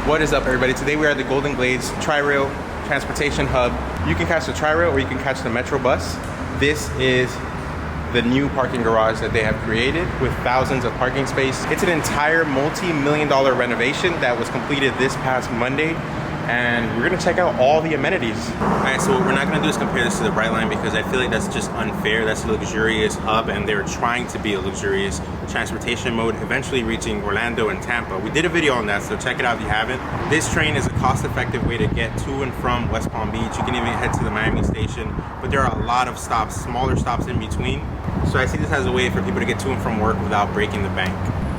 What is up, everybody? Today we are at the Golden Glades Tri-Rail Transportation Hub. You can catch the Tri-Rail or you can catch the Metro bus. This is the new parking garage that they have created with thousands of parking space. It's an entire multi-million-dollar renovation that was completed this past Monday, and we're gonna check out all the amenities. All right, so what we're not gonna do is compare this to the Brightline because I feel like that's just unfair. That's a luxurious hub, and they're trying to be a luxurious transportation mode, eventually reaching Orlando and Tampa. We did a video on that, so check it out if you haven't. This train is a cost-effective way to get to and from West Palm Beach. You can even head to the Miami station, but there are a lot of stops, smaller stops in between. So I see this as a way for people to get to and from work without breaking the bank.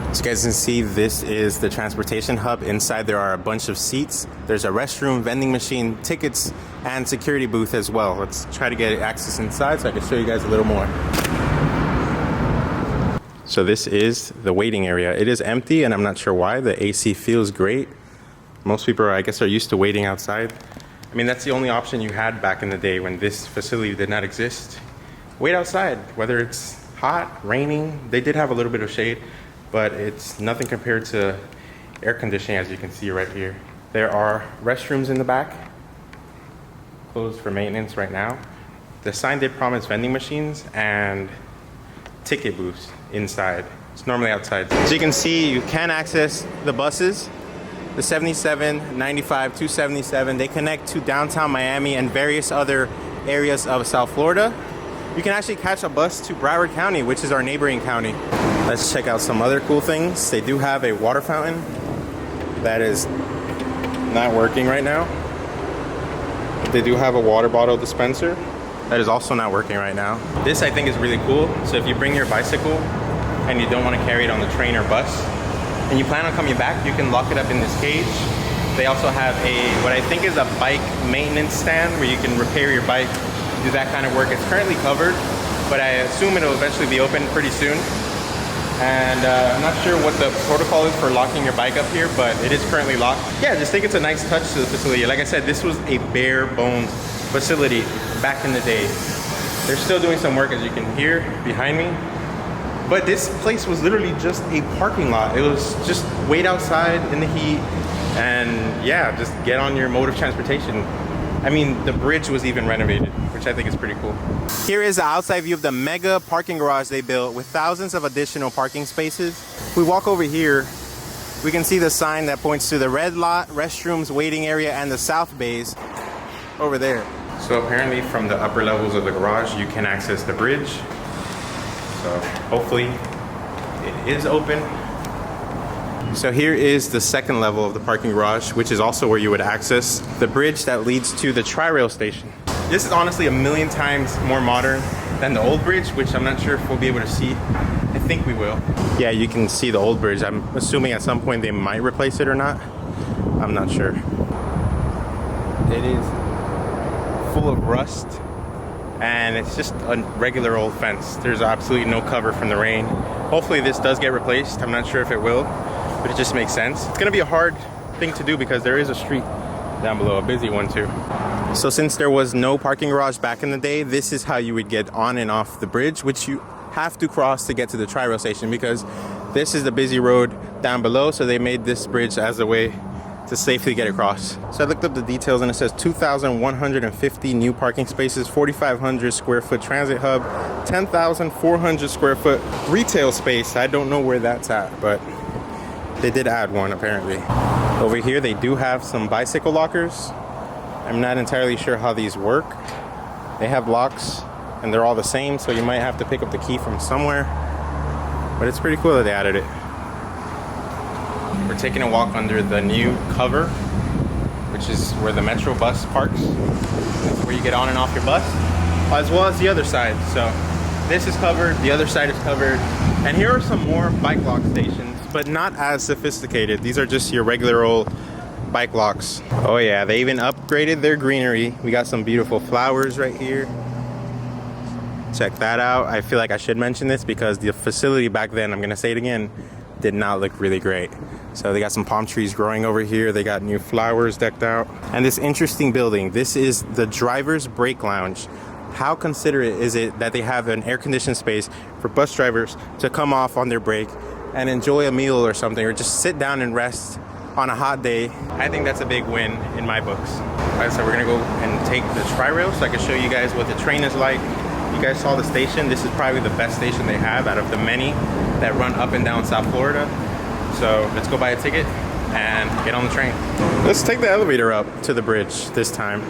As you guys can see, this is the transportation hub. Inside there are a bunch of seats. There's a restroom, vending machine, tickets, and security booth as well. Let's try to get access inside so I can show you guys a little more. So this is the waiting area. It is empty and I'm not sure why. The AC feels great. Most people, I guess, are used to waiting outside. I mean, that's the only option you had back in the day when this facility did not exist. Wait outside, whether it's hot, raining. They did have a little bit of shade, but it's nothing compared to air conditioning, as you can see right here. There are restrooms in the back, closed for maintenance right now. The sign did promise vending machines and ticket booths inside. It's normally outside. So you can see you can access the buses, the 77, 95, 277. They connect to downtown Miami and various other areas of South Florida. You can actually catch a bus to Broward County, which is our neighboring county. Let's check out some other cool things. They do have a water fountain that is not working right now. They do have a water bottle dispenser that is also not working right now. This I think is really cool. So if you bring your bicycle and you don't want to carry it on the train or bus and you plan on coming back, you can lock it up in this cage. They also have what I think is a bike maintenance stand where you can repair your bike, do that kind of work. It's currently covered, but I assume it'll eventually be open pretty soon. And I'm not sure what the protocol is for locking your bike up here, but it is currently locked. Yeah, I just think it's a nice touch to the facility. Like I said, this was a bare bones facility back in the day. They're still doing some work, as you can hear behind me. But this place was literally just a parking lot. It was just wait outside in the heat and yeah, just get on your mode of transportation. I mean, the bridge was even renovated, which I think is pretty cool. Here is the outside view of the mega parking garage they built with thousands of additional parking spaces. If we walk over here, we can see the sign that points to the red lot, restrooms, waiting area, and the south bays over there. So apparently from the upper levels of the garage, you can access the bridge. So hopefully it is open. So here is the second level of the parking garage, which is also where you would access the bridge that leads to the Tri-Rail station. This is honestly a million times more modern than the old bridge, which I'm not sure if we'll be able to see. I think we will. Yeah, you can see the old bridge. I'm assuming at some point they might replace it or not. I'm not sure. It is full of rust and it's just a regular old fence. There's absolutely no cover from the rain. Hopefully this does get replaced. I'm not sure if it will, but it just makes sense. It's gonna be a hard thing to do because there is a street down below, a busy one too. So since there was no parking garage back in the day, this is how you would get on and off the bridge, which you have to cross to get to the Tri-Rail station because this is the busy road down below. So they made this bridge as a way to safely get across. So I looked up the details and it says 2,150 new parking spaces, 4,500 square foot transit hub, 10,400 square foot retail space. I don't know where that's at, but they did add one apparently. Over here they do have some bicycle lockers. I'm not entirely sure how these work. They have locks and they're all the same, so you might have to pick up the key from somewhere, but it's pretty cool that they added it. We're taking a walk under the new cover, which is where the Metro bus parks. That's where you get on and off your bus, as well as the other side. So this is covered, the other side is covered. And here are some more bike lock stations, but not as sophisticated. These are just your regular old bike locks. Oh yeah, they even upgraded their greenery. We got some beautiful flowers right here. Check that out. I feel like I should mention this because the facility back then, I'm gonna say it again, did not look really great. So they got some palm trees growing over here. They got new flowers decked out. And this interesting building, this is the driver's break lounge. How considerate is it that they have an air-conditioned space for bus drivers to come off on their break and enjoy a meal or something, or just sit down and rest on a hot day, I think that's a big win in my books. All right, so we're gonna go and take the tri-rail so I can show you guys what the train is like. You guys saw the station. This is probably the best station they have out of the many that run up and down South Florida. So let's go buy a ticket and get on the train. Let's take the elevator up to the bridge this time.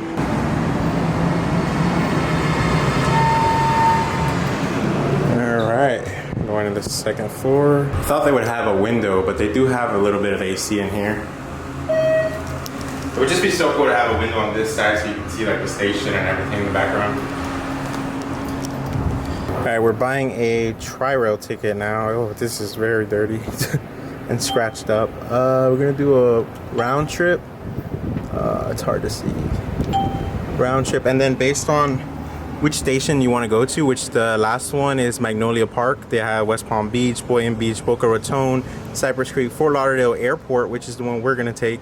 All right, going to the second floor. I thought they would have a window, but they do have a little bit of AC in here. It would just be so cool to have a window on this side so you can see like the station and everything in the background. All right, we're buying a tri-rail ticket now. Oh, this is very dirty and scratched up. We're gonna do a round trip. It's hard to see. Round trip, and then based on which station you want to go to, which the last one is Magnolia Park. They have West Palm Beach, Boynton Beach, Boca Raton, Cypress Creek, Fort Lauderdale Airport, which is the one we're gonna take.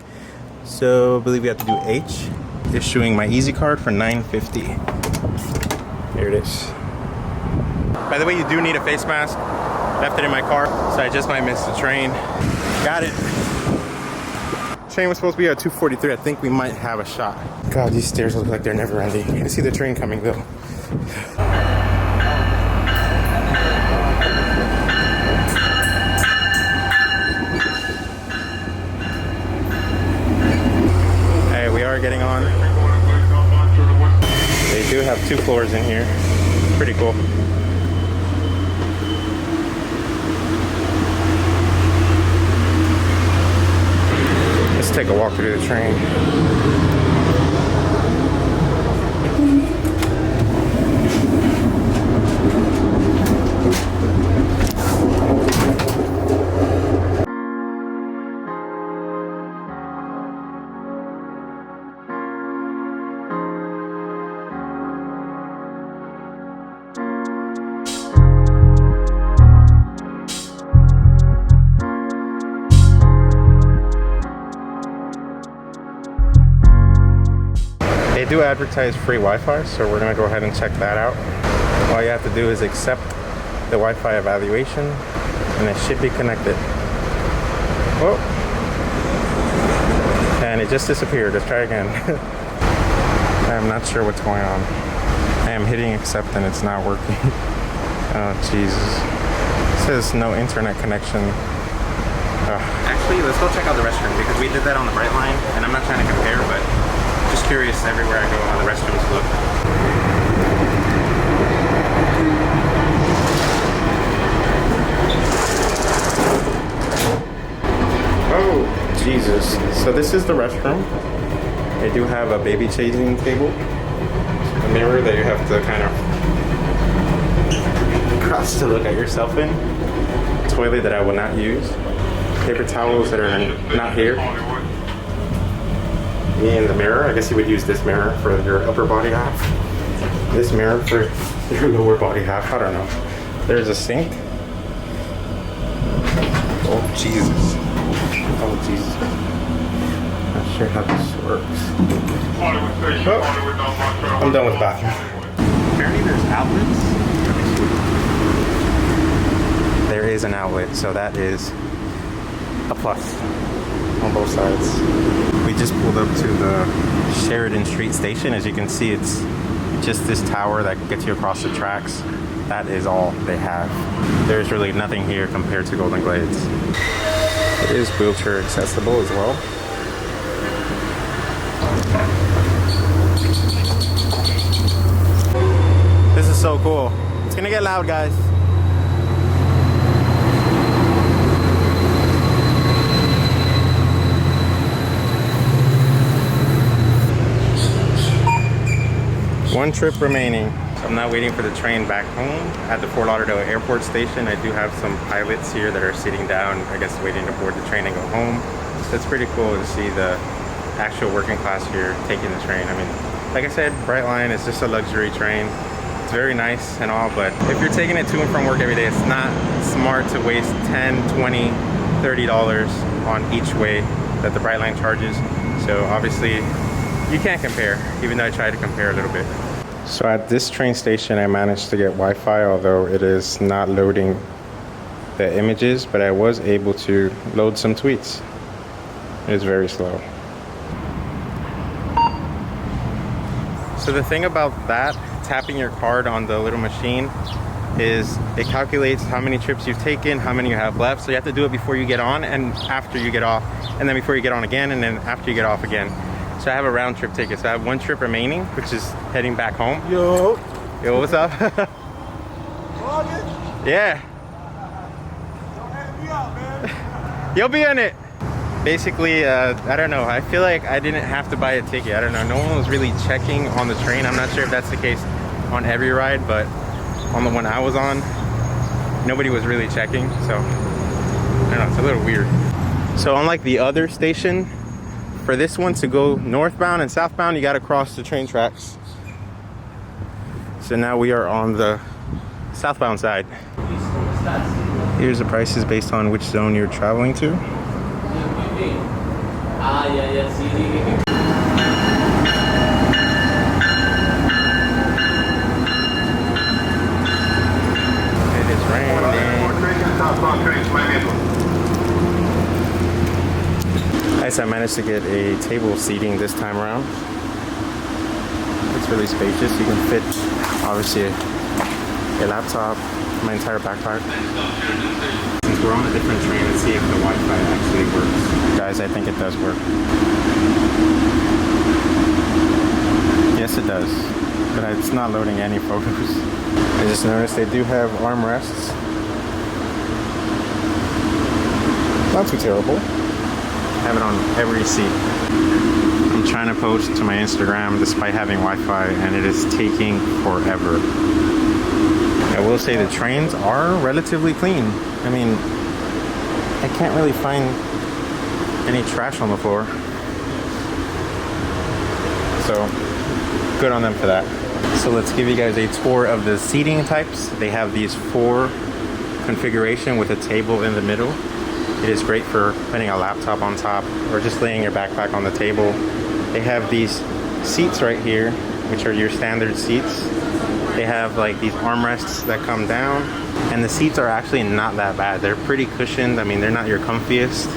So I believe we have to do H. Issuing my Easy card for $9.50. Here it is. By the way, you do need a face mask. Left it in my car, so I just might miss the train. Got it. Train was supposed to be at 2:43. I think we might have a shot. God, these stairs look like they're never ending. I see the train coming though. Hey, we are getting on. They do have 2 floors in here. Pretty cool. Let's take a walk through the train. They do advertise free Wi-Fi, so we're gonna go ahead and check that out. All you have to do is accept the Wi-Fi evaluation, and it should be connected. Whoa. And it just disappeared. Let's try again. I'm not sure what's going on. I am hitting accept and it's not working. Oh, Jesus. It says no internet connection. Actually, let's go check out the restroom because we did that on the Brightline, and I'm not trying to compare, but just curious everywhere I go how the restrooms look. Oh, Jesus. So this is the restroom. They do have a baby changing table. A mirror that you have to kind of cross to look at yourself in. Toilet that I will not use. Paper towels that are not here. Me in the mirror. I guess you would use this mirror for your upper body half. This mirror for your lower body half. I don't know. There's a sink. Oh, Jesus. Oh, Jesus. Not sure how this works. Oh, I'm done with the bathroom. Apparently there's outlets. There is an outlet, so that is a plus on both sides. We just pulled up to the Sheridan Street station. As you can see, it's just this tower that gets you across the tracks. That is all they have. There's really nothing here compared to Golden Glades. It is wheelchair accessible as well. This is so cool. It's gonna get loud, guys. One trip remaining. I'm not waiting for the train back home. At the Fort Lauderdale Airport station, I do have some pilots here that are sitting down, I guess waiting to board the train and go home. So it's pretty cool to see the actual working class here taking the train. I mean, like I said, Brightline is just a luxury train. It's very nice and all, but if you're taking it to and from work every day, it's not smart to waste $10, $20, $30 on each way that the Brightline charges. So obviously, you can't compare, even though I tried to compare a little bit. So at this train station, I managed to get Wi-Fi, although it is not loading the images, but I was able to load some tweets. It's very slow. So the thing about that, tapping your card on the little machine, is it calculates how many trips you've taken, how many you have left. So you have to do it before you get on and after you get off, and then before you get on again, and then after you get off again. So I have a round trip ticket. So I have 1 trip remaining, which is heading back home. Yo, what's up? Yeah. don't hand me out, man. You'll be in it. Basically, I don't know. I feel like I didn't have to buy a ticket. I don't know. No one was really checking on the train. I'm not sure if that's the case on every ride, but on the one I was on, nobody was really checking. So, I don't know. It's a little weird. So, unlike the other station, for this one to go northbound and southbound, you got to cross the train tracks. So now we are on the southbound side. Here's the prices based on which zone you're traveling to. It is raining. Nice, I managed to get a table seating this time around. It's really spacious. You can fit, obviously, a laptop, my entire backpack. Since we're on a different train, let's see if the Wi-Fi actually works. Guys, I think it does work. Yes, it does. But it's not loading any photos. I just noticed they do have armrests. Not too terrible. Have it on every seat. I'm trying to post to my Instagram despite having Wi-Fi, and it is taking forever. I will say the trains are relatively clean. I mean, I can't really find any trash on the floor. So, good on them for that. So let's give you guys a tour of the seating types. They have these 4 configuration with a table in the middle. It is great for putting a laptop on top or just laying your backpack on the table. They have these seats right here, which are your standard seats. They have like these armrests that come down, and the seats are actually not that bad. They're pretty cushioned. I mean, they're not your comfiest,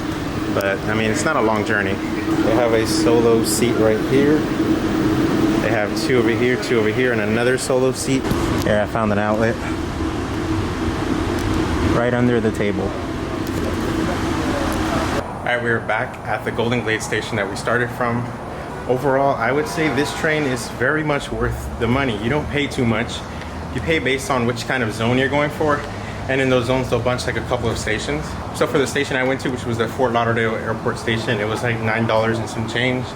but I mean, it's not a long journey. They have a solo seat right here. They have 2 over here, 2 over here, and another solo seat. Here, I found an outlet right under the table. All right, we're back at the Golden Glade station that we started from. Overall, I would say this train is very much worth the money. You don't pay too much. You pay based on which kind of zone you're going for. And in those zones, they'll bunch like a couple of stations. So for the station I went to, which was the Fort Lauderdale Airport station, it was like $9 and some change,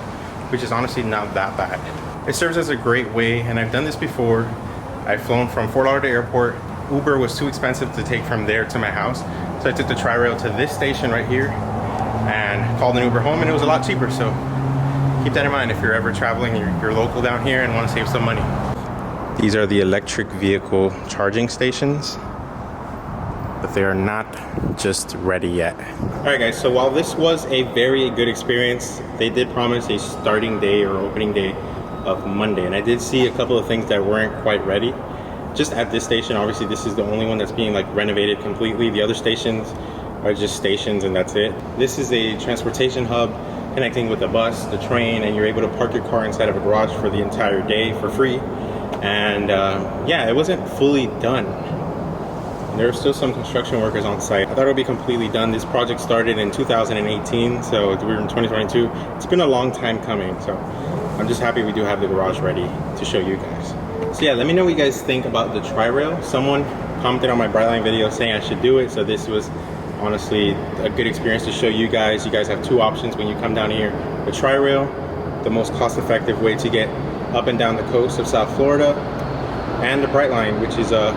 which is honestly not that bad. It serves as a great way, and I've done this before. I've flown from Fort Lauderdale Airport. Uber was too expensive to take from there to my house. So I took the Tri-Rail to this station right here and called an Uber home, and it was a lot cheaper. So keep that in mind if you're ever traveling, you're local down here and want to save some money. These are the electric vehicle charging stations, but they are not just ready yet. All right guys, so while this was a very good experience, they did promise a starting day or opening day of Monday, and I did see a couple of things that weren't quite ready. Just at this station, obviously this is the only one that's being like renovated completely. The other stations are just stations and that's it. This is a transportation hub connecting with the bus, the train, and you're able to park your car inside of a garage for the entire day for free. And yeah, it wasn't fully done. There are still some construction workers on site. I thought it would be completely done. This project started in 2018, so we're in 2022. It's been a long time coming, so I'm just happy we do have the garage ready to show you guys. So yeah, let me know what you guys think about the Tri-Rail. Someone commented on my Brightline video saying I should do it, so this was honestly a good experience to show you guys. You guys have 2 options when you come down here. The Tri-Rail, the most cost-effective way to get up and down the coast of South Florida, and the Brightline, which is a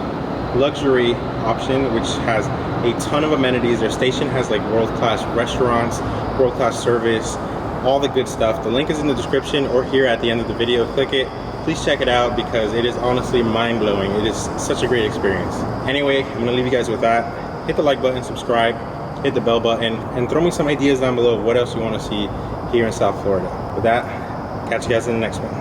luxury option which has a ton of amenities. Their station has like world-class restaurants, world-class service, all the good stuff. The link is in the description or here at the end of the video. Click it. Please check it out because it is honestly mind-blowing. It is such a great experience. Anyway, I'm gonna leave you guys with that. Hit the like button, subscribe, hit the bell button, and throw me some ideas down below of what else you want to see here in South Florida. With that, catch you guys in the next one.